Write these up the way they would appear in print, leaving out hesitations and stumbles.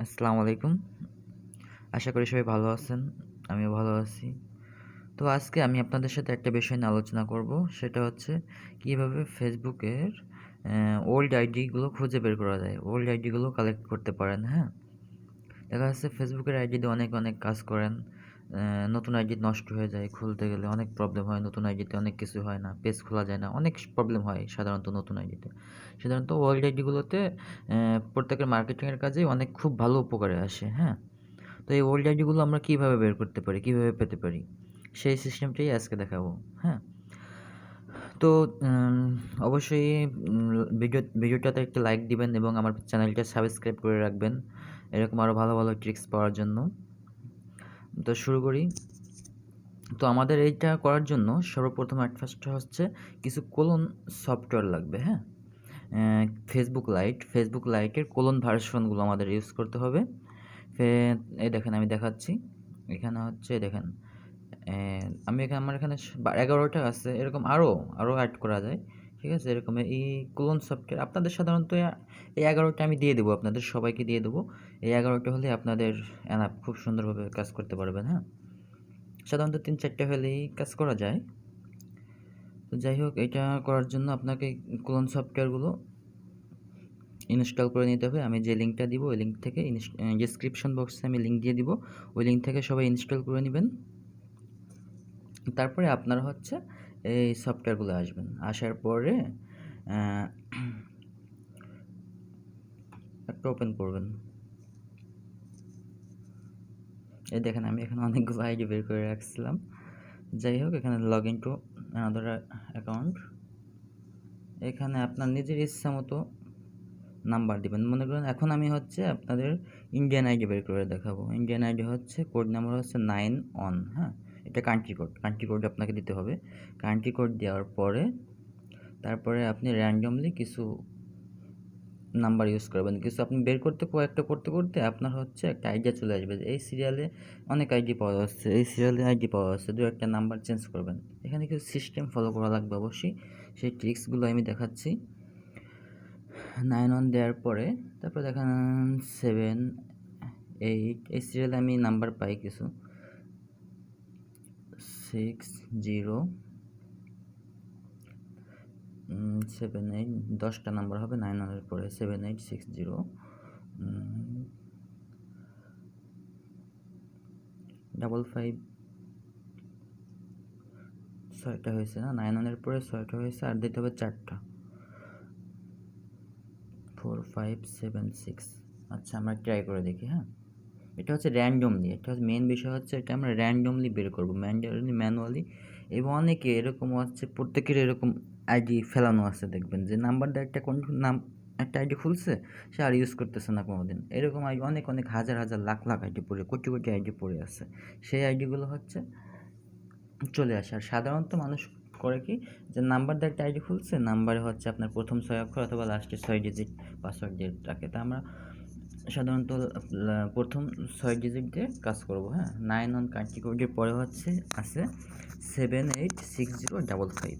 আসসালামু আলাইকুম। আশা করি সবাই ভালো আছেন। আমিও ভালো আছি। তো আজকে আমি আপনাদের সাথে একটা বিষয় নিয়ে আলোচনা করব। সেটা হচ্ছে কিভাবে ফেসবুকের ওল্ড আইডিগুলো খুঁজে বের করা যায়। ওল্ড আইডিগুলো কালেক্ট করতে পারেন, হ্যাঁ? দেখা যাচ্ছে ফেসবুকের আইডি দিয়ে অনেক কাজ করেন। নতুন আইডি নষ্ট হয়ে যায়, খুলতে গেলে অনেক প্রবলেম হয়। নতুন আইডিতে অনেক কিছু হয় না, পেজ খোলা যায় না। অনেক প্রবলেম হয় সাধারণত নতুন আইডিতে। সাধারণত ওল্ড আইডিগুলোতে প্রত্যেকের মার্কেটিংয়ের কাজেই অনেক খুব ভালো উপকারে আসে, হ্যাঁ? তো এই ওল্ড আইডিগুলো আমরা কিভাবে বের করতে পারি, কিভাবে পেতে পারি? সেই সিস্টেমটাই আজকে দেখাবো, হ্যাঁ? তো উম অবশ্যই ভিডিওটাতে একটা লাইক দিবেন এবং আমার চ্যানেলটা সাবস্ক্রাইব করে রাখবেন। এরকম আরও ভালো ট্রিক্স পাওয়ার জন্য। তো শুরু করি। তো আমাদের এইটা করার জন্য সর্বপ্রথম ফার্স্টে হচ্ছে কিছু কোলন সফটওয়্যার লাগবে, হ্যাঁ? ফেসবুক লাইটের কোলন ভার্সনগুলো আমাদের ইউজ করতে হবে। ফে এই দেখেন আমি দেখাচ্ছি। এখানে হচ্ছে দেখেন, আমি আমার এখানে ১১টা আছে। এরকম আরও এড করা যায়। ঠিক আছে? এরকম এই ক্লোন সফটওয়্যার আপনাদের সাধারণত এই ১১টা আমি দিয়ে দেবো, আপনাদের সবাইকে দিয়ে দেবো। এই ১১টা হলে আপনাদের এনাফ, খুব সুন্দরভাবে কাজ করতে পারবেন, হ্যাঁ? সাধারণত ৩-৪টা হলেই কাজ করা যায়। তো যাই হোক, এটা করার জন্য আপনাকে ক্লোন সফটওয়্যারগুলো ইনস্টল করে নিতে হবে। আমি যে লিঙ্কটা দিব ওই লিঙ্ক থেকে ডেসক্রিপশন বক্সে আমি লিঙ্ক দিয়ে দিব। ওই লিঙ্ক থেকে সবাই ইনস্টল করে নেবেন। তারপরে আপনারা হচ্ছে এই সফটওয়্যারগুলো আসবেন। আসার পরে আহ, একটা ওপেন করবেন। এই দেখেন আমি এখানে অনেকগুলো আইডি বের করে রাখছিলাম। যাই হোক, এখানে log in to another account. এখানে আপনার নিজের ইচ্ছা মতো নাম্বার দিবেন। মনে করেন এখন আমি হচ্ছে আপনাদের ইন্ডিয়ান আইডি বের করে দেখাবো। ইন্ডিয়ান আইডি হচ্ছে কোড নাম্বার হচ্ছে 9 অন, হ্যাঁ? এটা কান্ট্রি কোড আপনাকে দিতে হবে। কান্ট্রি কোড দেওয়ার পরে তারপরে আপনি র্যান্ডমলি কিছু নাম্বার ইউজ করবেন। কিছু আপনি বের কয়েকটা করতে আপনার হচ্ছে একটা আইডিয়া চলে আসবে যে এই সিরিয়ালে অনেক আইডি পাওয়া যাচ্ছে, এই সিরিয়ালে আইডি পাওয়া যাচ্ছে। ২-১টা নাম্বার চেঞ্জ করবেন। এখানে কিছু সিস্টেম ফলো করা লাগবে অবশ্যই। সেই ট্রিক্সগুলো আমি দেখাচ্ছি। 9 অন দেওয়ার পরে তারপর দেখেন 7, 8 এই সিরিয়ালে আমি নাম্বার পাই কিছু। 6, 0, 7, 8, 10টা নাম্বার হবে 9 অনের পরে। 7, 8, 6, 0, 5, 6টা হয়েছে না? 9 অনের পরে 6টা হয়েছে, আর দিতে হবে 4টা। 4, 5, 7, 6। আচ্ছা, আমরা ট্রাই করে দেখি, হ্যাঁ? এটা হচ্ছে র্যান্ডমলি। এটা হচ্ছে মেন বিষয় হচ্ছে এটা আমরা র্যান্ডমলি বের করবো, ম্যানুয়ালি। এবং অনেকে এরকম আছে, প্রত্যেকের এরকম আইডি ফেলানো আছে। দেখবেন যে নাম্বার দিয়ে একটা আইডি খুলছে, সে আর ইউজ করতেছে না কোনোদিন। এরকম আইডি অনেক হাজার লাখ আইডি পড়ে, কোটি আইডি পড়ে আছে। সেই আইডিগুলো হচ্ছে চলে আসে। আর সাধারণত মানুষ করে কি, যে নাম্বার দিয়ে একটা আইডি খুলছে, নাম্বারে হচ্ছে আপনার প্রথম 6 অক্ষর অথবা লাস্টে 6 ডিজিট পাসওয়ার্ড দিয়ে রাখে। তা আমরা সাধারণত প্রথম 6 ডিজিট দিয়ে কাজ করব, হ্যাঁ? 9 অন কান্ট্রি কোডের পরে হচ্ছে আছে 786055,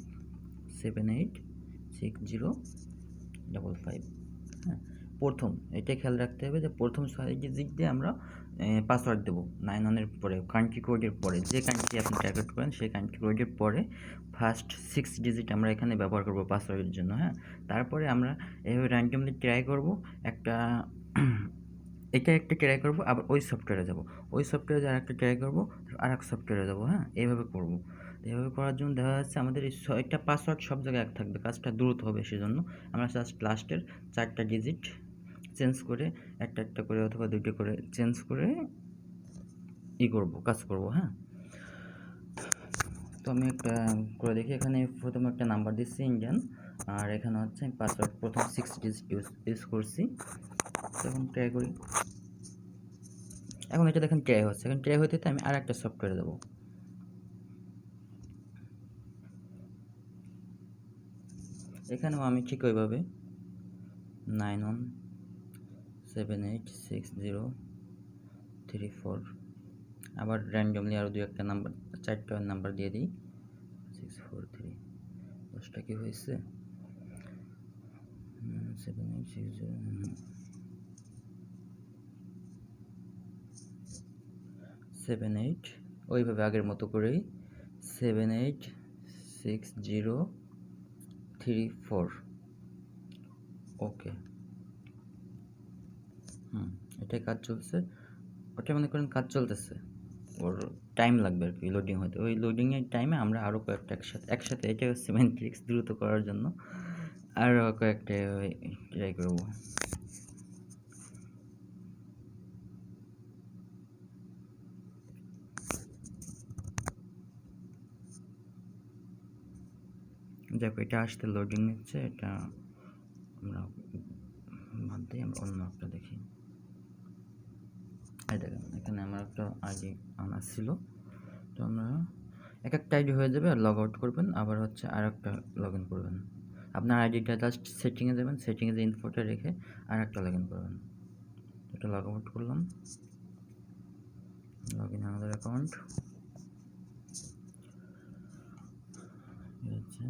786055, হ্যাঁ? প্রথম এটা খেয়াল রাখতে হবে যে প্রথম 6 ডিজিট দিয়ে আমরা পাসওয়ার্ড দেবো। 9 অনের পরে কান্ট্রি কোডের পরে, যে কান্ট্রি আপনি টার্গেট করেন সেই কান্ট্রি কোডের পরে ফার্স্ট 6 ডিজিট আমরা এখানে ব্যবহার করব পাসওয়ার্ডের জন্য, হ্যাঁ? তারপরে আমরা এভাবে র্যান্ডমলি ট্রাই করব একটা এটা একটা ট্রাই করব, আবার ওই সফটওয়্যারে যাব। ওই সফটওয়্যারে আরেকটা ট্রাই করব, আরেক সফটওয়্যারে যাব, হ্যাঁ? এইভাবে করব। এভাবে করার জন্য দেখা যাচ্ছে আমাদের এই 6টা পাসওয়ার্ড সব জায়গায় এক থাকবে। কাজটা দ্রুত হবে, সেজন্য আমরা জাস্ট লাস্টের 4টা ডিজিট চেঞ্জ করে একটা করে অথবা 2টা করে চেঞ্জ করে কাজ করব, হ্যাঁ? তো আমি একটা করে দেখি। এখানে প্রথমে একটা নাম্বার দিচ্ছি ইন্ডিয়ান, আর এখানে হচ্ছে আমি পাসওয়ার্ড প্রথম 6 ডিজিট ইউজ করছি। তো এখন ট্রাই করি। এখন এটা দেখেন ট্রাই হচ্ছে। এখন ট্রাই হতে আমি আর একটা সফটওয়্যারে দেবো। এখানেও আমি ঠিক ওইভাবে 9 1 7 8 6 0 3 4, আবার র্যান্ডমলি আরও 2-1টা নাম্বার, 4টা নাম্বার দিয়ে দিই। 6 4 3, 10টা কি হয়েছে? 7 8 6 0, 78 ওইভাবে আগের মতো করেই 786034 ওকে। এটাই কাজ চলছে। ওটা মনে করেন কাজ চলতেছে, ওর টাইম লাগবে আর কি লোডিং হতে। ওই লোডিংয়ের টাইমে আমরা আরও কয়েকটা একসাথে এটা হচ্ছে মেন ট্রিক্স দ্রুত করার জন্য আরও কয়েকটা ট্রাই করবো। দেখো এটা আসতে লোডিং নিচ্ছে, এটা আমরা বাদ দিয়ে আমরা অন্য একটা দেখি। এই দেখেন এখানে আমার একটা আইডি আনা ছিল, তো আমরা এক একটা আইডি হয়ে যাবে আর লগ আউট করবেন, আবার হচ্ছে আর একটা লগ ইন করবেন। আপনার আইডিটা জাস্ট সেটিংয়ে যাবেন, সেটিংয়ে যে ইনফোটা রেখে আর একটা লগ ইন করবেন। এটা লগ আউট করলাম, লগ ইন আমাদের অ্যাকাউন্ট হচ্ছে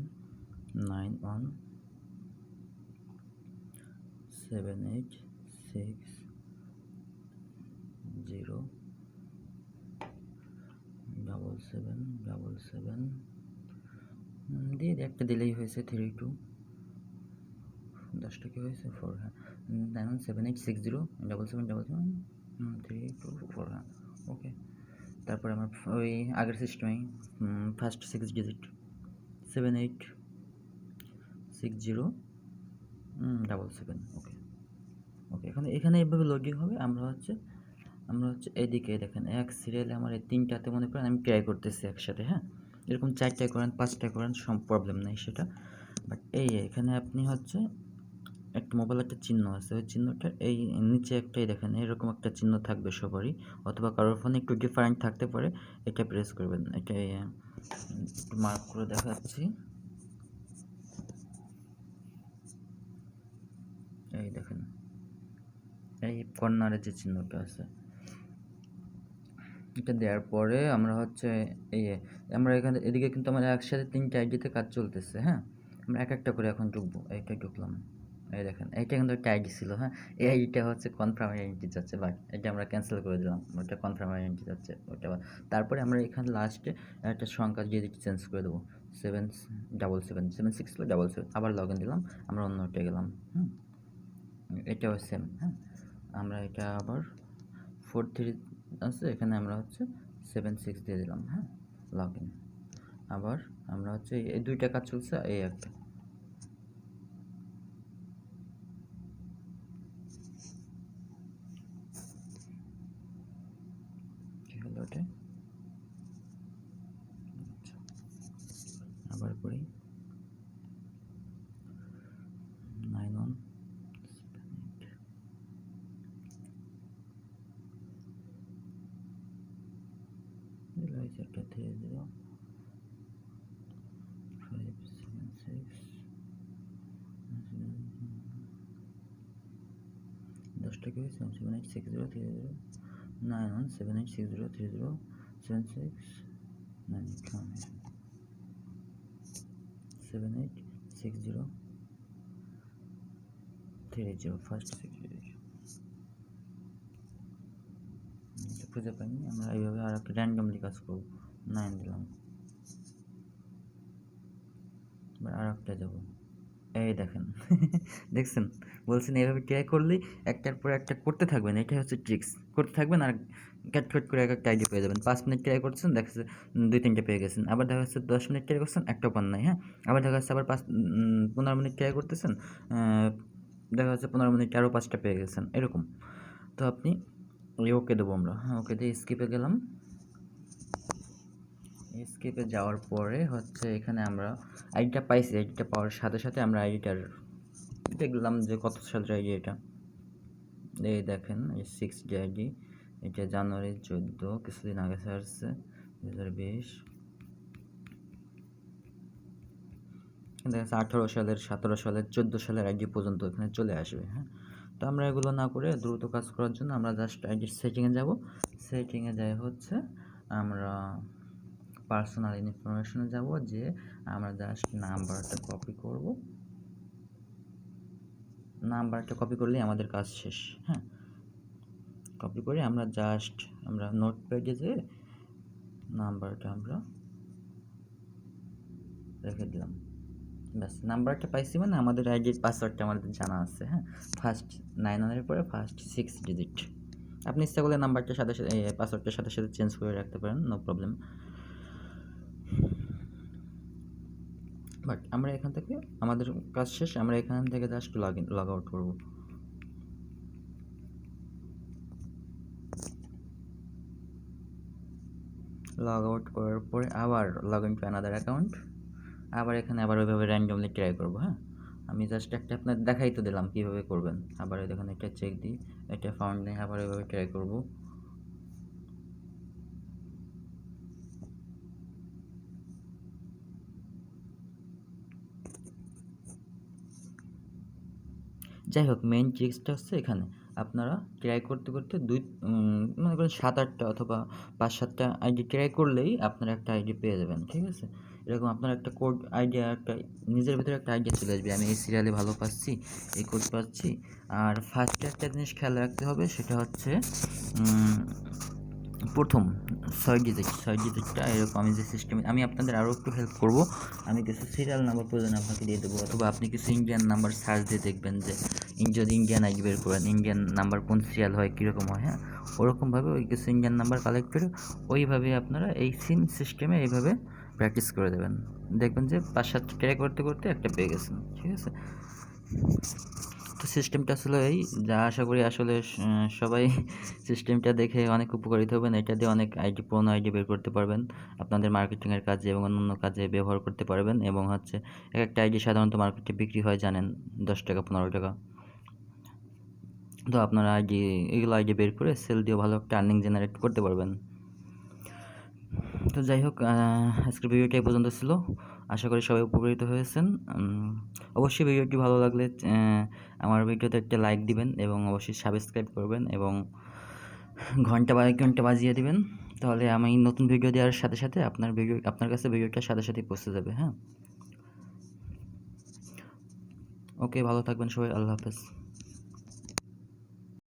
91786077 দিয়ে একটা দিলেই হয়েছে 32 10টা কি হয়েছে 4, হ্যাঁ 9178607777 হ্যাঁ ওকে। তারপরে আমার ওই আগের সিস্টেমেই ফার্স্ট 6 ডিজিট 786077 ওকে ওকে। এখানে এইভাবে লোডিং হবে। আমরা হচ্ছে এদিকে দেখেন এক সিরিয়ালে আমার এই 3টাতে মনে করেন আমি ট্রাই করতেছি একসাথে, হ্যাঁ এরকম 4টায় করেন 5টায় করেন সব প্রবলেম নেই সেটা। বাট এখানে আপনি হচ্ছে একটা মোবাইল একটা চিহ্ন আছে, ওই চিহ্নটা এই নিচে একটাই দেখেন এরকম একটা চিহ্ন থাকবে সবারই, অথবা কারোর ফোনে একটু ডিফারেন্ট থাকতে পারে, এটা প্রেস করবেন। এটা একটু মার্ক করে দেখাচ্ছি, এই দেখেন এই কর্নারে যে চিহ্নটা আছে এটা দেওয়ার পরে আমরা হচ্ছে আমরা এদিকে কিন্তু আমাদের একসাথে 3টে আইডিতে কাজ চলতেছে, হ্যাঁ আমরা এক একটা করে এখন ঢুকবো। এইটা ঢুকলাম, এই দেখেন এইটা কিন্তু একটা আইডি ছিল, হ্যাঁ এই আইডিটা হচ্ছে কনফার্ম আইডেন্টি যাচ্ছে, বাট এটা আমরা ক্যান্সেল করে দিলাম, ওটা কনফার্ম আইডেন্টি যাচ্ছে ওটা। তারপরে আমরা এখানে লাস্টে একটা সংখ্যা ডিজিট চেঞ্জ করে দেবো, 777 আবার লগ ইন দিলাম, আমরা অন্যটা গেলাম। এটাও সেম, হ্যাঁ আমরা এটা আবার 43 আছে, এখানে আমরা হচ্ছে 76 দিয়ে দিলাম, হ্যাঁ লগ ইন। আবার আমরা হচ্ছে এই 2টা কাজ চলছে, এই একটা কি হলো ওটা, আচ্ছা আবার করি 91 একটা 30576 10টা কি হয়েছে 78603076 ফার্স্ট 6 খুঁজে পাইনি। আমরা এইভাবে আর একটা র্যান্ডমলি কাজ করবো, 9 দিলাম, এবার আর একটা যাবো, এই দেখেন দেখছেন, বলছেন এইভাবে ট্রাই করলেই একটার পর একটা করতে থাকবেন, এটাই হচ্ছে ট্রিক্স, করতে থাকবেন আর ক্যাট করে এক একটা আইডি পেয়ে যাবেন। 5 মিনিট ট্রাই করছেন, দেখা যাচ্ছে 2-3টে পেয়ে গেছেন, আবার দেখা যাচ্ছে 10 মিনিট ট্রাই করছেন একটাও পান নাই, হ্যাঁ আবার দেখা যাচ্ছে আবার 15 মিনিট ট্রাই করতেছেন, দেখা যাচ্ছে 15 মিনিট আরও 5টা পেয়ে গেছেন এরকম। তো আপনি ওকে দেবো আমরা, হ্যাঁ ওকে দিয়ে স্কিপে গেলাম। স্কিপে যাওয়ার পরে হচ্ছে এখানে আমরা আইডিটা পাইছি, আইডিটা পাওয়ার সাথে সাথে আমরা আইডিটার দেখলাম যে কত সালের আইডি এটা, এই দেখেন এই 6 আইডি, এটা জানুয়ারি 14 কিছুদিন আগে আসছে 2020, দেখা যাচ্ছে 18 সালের 17 সালের 14 সালের আইডি পর্যন্ত এখানে চলে আসবে, হ্যাঁ। তো আমরা এগুলো না করে দ্রুত কাজ করার জন্য আমরা জাস্ট আইডির সেটিংয়ে যাব, সেটিংয়ে যাই হচ্ছে আমরা পার্সোনাল ইনফরমেশনে যাব, যে আমরা জাস্ট নাম্বারটা কপি করব, নাম্বারটা কপি করলেই আমাদের কাজ শেষ, হ্যাঁ কপি করে আমরা জাস্ট আমরা নোটপ্যাডে যেয়ে নাম্বারটা আমরা রেখে দিলাম। ব্যাস, নাম্বারটা পাইছি মানে আমাদের আইডির পাসওয়ার্ডটা আমাদের জানা আছে। হ্যাঁ, ফার্স্ট 9 এর পরে ফার্স্ট 6 ডিজিট। আপনি ইচ্ছা করলে নাম্বারটার সাথে সাথে পাসওয়ার্ডটার সাথে সাথে চেঞ্জ করে রাখতে পারেন, নো প্রবলেম। বাট আমরা এখান থেকে আমাদের কাজ শেষ, আমরা এখান থেকে জাস্ট লগ আউট করব। লগ আউট করার পরে আবার log in to another account, আবার এখানে আবার ওইভাবে র্যান্ডমলি ট্রাই করবো। হ্যাঁ, আমি জাস্ট একটা আপনার দেখাই তো দিলাম কীভাবে করবেন। আবার দেখুন একটা চেক দিই, এটা ফাউন্ড নেই, আবার ওইভাবে ট্রাই করবো। যাই হোক, মেইন ট্রিক্সটা হচ্ছে এখানে আপনারা ট্রাই করতে করতে মনে করেন 7-8টা অথবা 5-7টা আইডি ট্রাই করলেই আপনারা একটা আইডি পেয়ে যাবেন। ঠিক আছে, এরকম আপনার একটা কোড আইডিয়া, একটা নিজের ভিতরে একটা আইডিয়া চলে আসবে, আমি এই সিরিয়ালে ভালো পাচ্ছি, এই কোড পাচ্ছি। আর ফার্স্টে একটা জিনিস খেয়াল রাখতে হবে, সেটা হচ্ছে প্রথম 6 ডিজিটটা এরকম আমি যে সিস্টেমে আমি আপনাদের আরও একটু হেল্প করব। আমি কিছু সিরিয়াল নাম্বার প্রয়োজনে আপনাকে দিয়ে দেবো, অথবা আপনি কিছু ইন্ডিয়ান নাম্বার সার্চ দিয়ে দেখবেন যে যদি ইন্ডিয়ান আইডি বের করেন, ইন্ডিয়ান নাম্বার কোন সিরিয়াল হয়, কীরকম হয়। হ্যাঁ, ওরকমভাবে ওই কিছু ইন্ডিয়ান নাম্বার কালেক্ট করে ওইভাবে আপনারা এই সিম সিস্টেমে এইভাবে প্র্যাকটিস করে দেবেন, দেখবেন যে 5-7টা ট্রাই করতে করতে একটা পেয়ে গেছেন। ঠিক আছে, তো সিস্টেমটা আসলে এই যা, আশা করি আসলে সবাই সিস্টেমটা দেখে অনেক উপকারিত হবেন। এটা দিয়ে অনেক পুরোনো আইডি বের করতে পারবেন, আপনাদের মার্কেটিংয়ের কাজে এবং অন্যান্য কাজে ব্যবহার করতে পারবেন। এবং হচ্ছে একটা আইডি সাধারণত মার্কেটে বিক্রি হয় জানেন 10 টাকা 15 টাকা। তো আপনারা এগুলো আইডি বের করে সেল দিয়ে ভালো একটা আর্নিং জেনারেট করতে পারবেন। তো যাই হোক, আজকের ভিডিওটা এই পর্যন্ত ছিল। আশা করি সবাই উপকৃত হয়েছেন। অবশ্যই ভিডিওটি ভালো লাগলে আমার ভিডিওতে একটা লাইক দিবেন এবং অবশ্যই সাবস্ক্রাইব করবেন এবং ঘন্টা বাজিয়ে দিবেন। তাহলে আমি নতুন ভিডিও দেওয়ার সাথে সাথে আপনার কাছে ভিডিওটার সাথে সাথে পৌঁছে যাবে। হ্যাঁ, ওকে, ভালো থাকবেন সবাই, আল্লাহ হাফেজ।